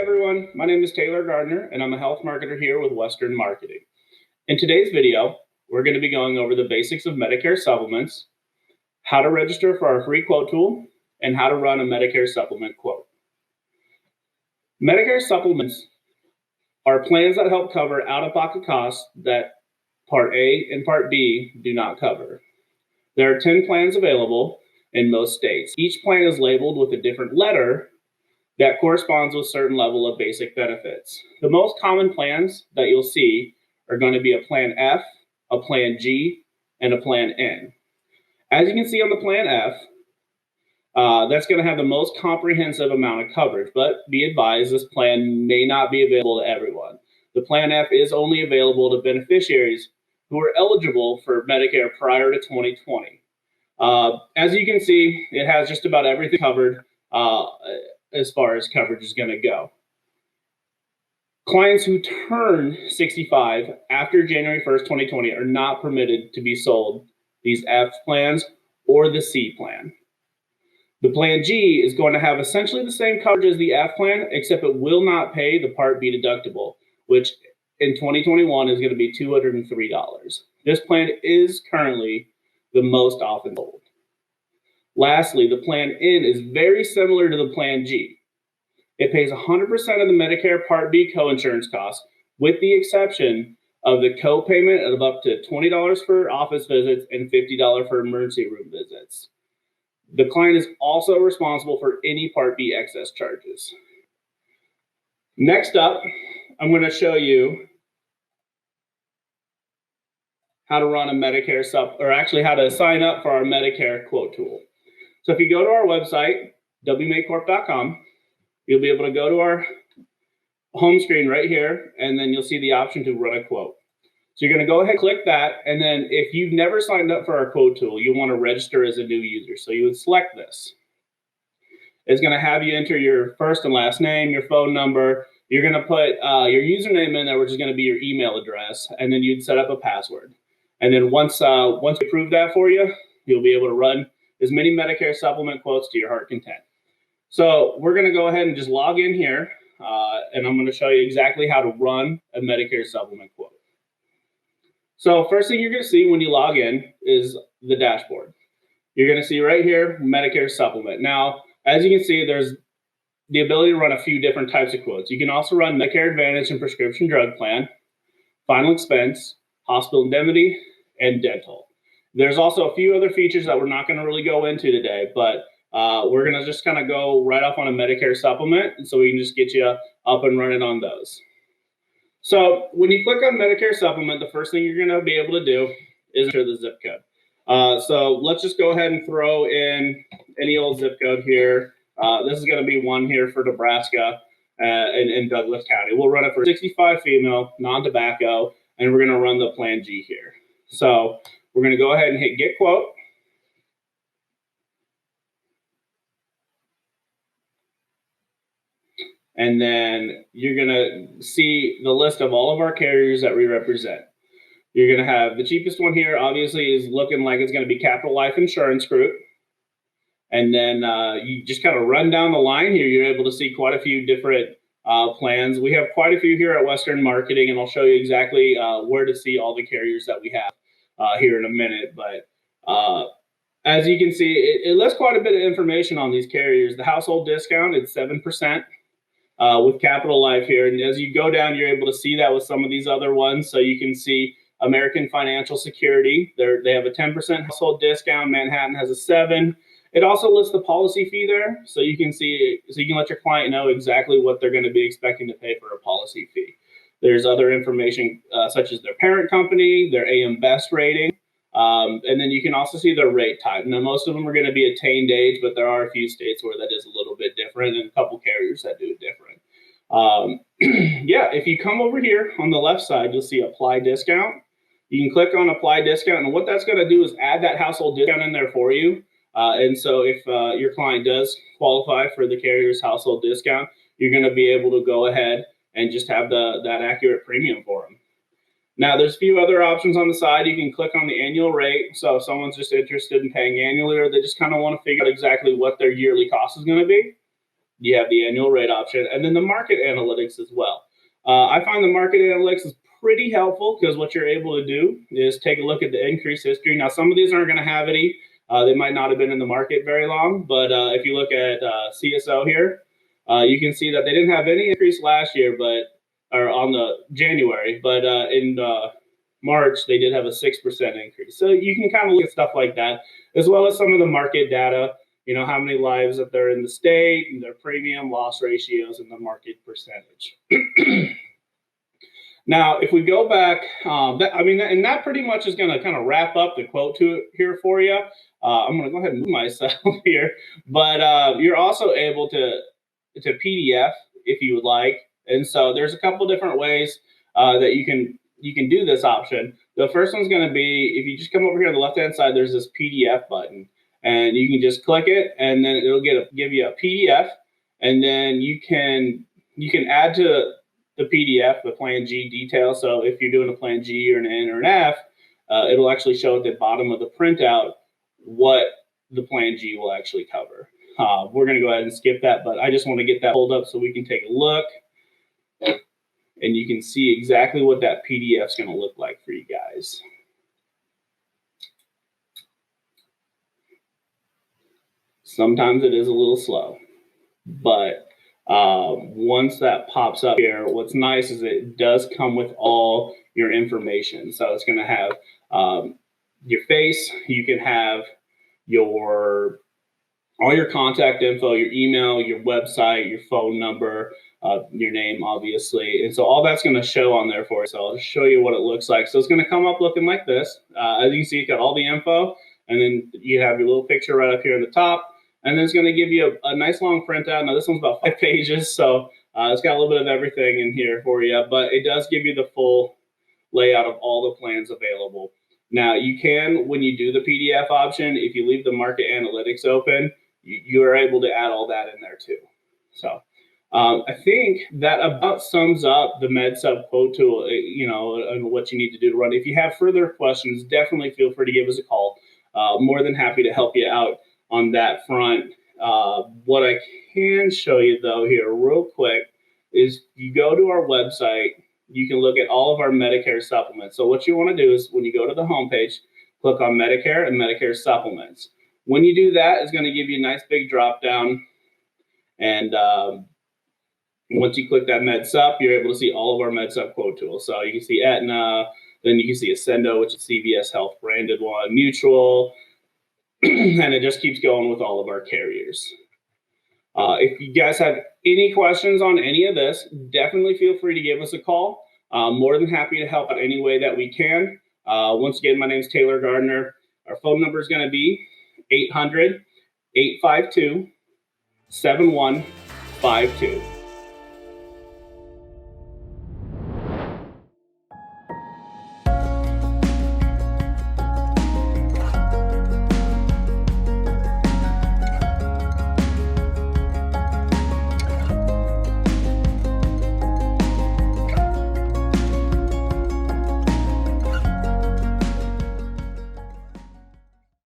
everyone, my name is Taylor Gardner and I'm a health marketer here with Western Marketing. In today's video, we're going to be going over the basics of Medicare supplements, how to register for our free quote tool, and how to run a Medicare supplement quote. Medicare supplements are plans that help cover out-of-pocket costs that Part A and Part B do not cover. There are 10 plans available in most states. Each plan is labeled with a different letter that corresponds with a certain level of basic benefits. The most common plans that you'll see are going to be a Plan F, a Plan G, and a Plan N. As you can see on the Plan F, that's going to have the most comprehensive amount of coverage, but be advised this plan may not be available to everyone. The Plan F is only available to beneficiaries who are eligible for Medicare prior to 2020. As you can see, it has just about everything covered as far as coverage is going to go. Clients who turn 65 after January 1st, 2020 are not permitted to be sold these F plans or the C plan. The Plan G is going to have essentially the same coverage as the F plan, except it will not pay the Part B deductible, which in 2021 is going to be $203. This plan is currently the most often sold. Lastly, the Plan N is very similar to the Plan G. It pays 100% of the Medicare Part B coinsurance costs, with the exception of the co-payment of up to $20 for office visits and $50 for emergency room visits. The client is also responsible for any Part B excess charges. Next up, I'm going to show you how to run a Medicare how to sign up for our Medicare quote tool. So if you go to our website, 𝗪𝘁𝘁𝗶𝘵.com, you'll be able to go to our home screen right here, and then you'll see the option to run a quote. So you're going to go ahead and click that, and then if you've never signed up for our quote tool, you want to register as a new user. So you would select this. It's going to have you enter your first and last name, your phone number. You're going to put your username in there, which is going to be your email address, and then you'd set up a password. And then once we approve that for you, you'll be able to run as many Medicare supplement quotes to your heart content. So we're going to go ahead and just log in here, and I'm going to show you exactly how to run a Medicare supplement quote. So first thing you're going to see when you log in is the dashboard. You're going to see right here, Medicare supplement. Now, as you can see, there's the ability to run a few different types of quotes. You can also run Medicare Advantage and prescription drug plan, final expense, hospital indemnity, and dental. There's also a few other features that we're not going to really go into today, but we're going to just kind of go right off on a Medicare supplement, so we can just get you up and running on those. So when you click on Medicare supplement, the first thing you're going to be able to do is enter the zip code. So let's just go ahead and throw in any old zip code here. This is going to be one here for Nebraska in Douglas County. We'll run it for 65 female, non-tobacco, and we're going to run the Plan G here. So we're going to go ahead and hit Get Quote. And then you're going to see the list of all of our carriers that we represent. You're going to have the cheapest one here, obviously, is looking like it's going to be Capital Life Insurance Group. And then you just kind of run down the line here. You're able to see quite a few different plans. We have quite a few here at Western Marketing, and I'll show you exactly where to see all the carriers that we have here in a minute. But as you can see, it lists quite a bit of information on these carriers. The household discount is 7%. With Capital Life here. And as you go down, you're able to see that with some of these other ones. So you can see American Financial Security. They have a 10% household discount. Manhattan has a 7%. It also lists the policy fee there. So you can see, so you can let your client know exactly what they're going to be expecting to pay for a policy fee. There's other information such as their parent company, their AM Best rating. And then you can also see their rate type. Now, most of them are going to be attained age, but there are a few states where that is a little bit different and a couple carriers that do it different. Yeah, if you come over here on the left side, you'll see Apply Discount. You can click on Apply Discount, and what that's going to do is add that household discount in there for you. And so if your client does qualify for the carrier's household discount, you're going to be able to go ahead and just have that accurate premium for them. Now, there's a few other options on the side. You can click on the annual rate. So if someone's just interested in paying annually, or they just kind of want to figure out exactly what their yearly cost is going to be, you have the annual rate option, and then the market analytics as well. I find the market analytics is pretty helpful because what you're able to do is take a look at the increase history. Now, some of these aren't going to have any. They might not have been in the market very long, but if you look at CSO here, you can see that they didn't have any increase last year, or on the January, but in March, they did have a 6% increase. So you can kind of look at stuff like that, as well as some of the market data, you know, how many lives that they're in the state, and their premium, loss ratios, and the market percentage. Now, if we go back, and that pretty much is going to kind of wrap up the quote to here for you. I'm going to go ahead and move myself here, but you're also able to PDF if you would like. And so there's a couple different ways that you can do this option. The first one's going to be, if you just come over here on the left-hand side, there's this PDF button, and you can just click it, and then it'll give you a PDF, and then you can add to the PDF the Plan G detail. So if you're doing a Plan G or an N or an F, it'll actually show at the bottom of the printout what the Plan G will actually cover. We're going to go ahead and skip that, but I just want to get that pulled up so we can take a look, and you can see exactly what that PDF is going to look like for you guys. Sometimes it is a little slow, but once that pops up here, what's nice is it does come with all your information. So it's going to have your face, you can have all your contact info, your email, your website, your phone number, your name, obviously. And so all that's going to show on there for you. So I'll just show you what it looks like. So it's going to come up looking like this. As you can see, it's got all the info, and then you have your little picture right up here in the top. And then it's going to give you a nice long printout. Now, this one's about 5 pages, so it's got a little bit of everything in here for you, but it does give you the full layout of all the plans available. Now, you can, when you do the PDF option, if you leave the market analytics open, you are able to add all that in there too. So I think that about sums up the MedSub quote tool, you know, and what you need to do to run. If you have further questions, definitely feel free to give us a call. More than happy to help you out on that front. What I can show you though here real quick is you go to our website, you can look at all of our Medicare supplements. So what you want to do is when you go to the homepage, click on Medicare and Medicare supplements. When you do that, it's going to give you a nice big drop down. And once you click that MedSup, you're able to see all of our MedSup quote tools. So you can see Aetna, then you can see Ascendo, which is CVS Health branded one, Mutual, and it just keeps going with all of our carriers. If you guys have any questions on any of this, definitely feel free to give us a call. More than happy to help out any way that we can. Once again, my name is Taylor Gardner. Our phone number is going to be 800-852-7152.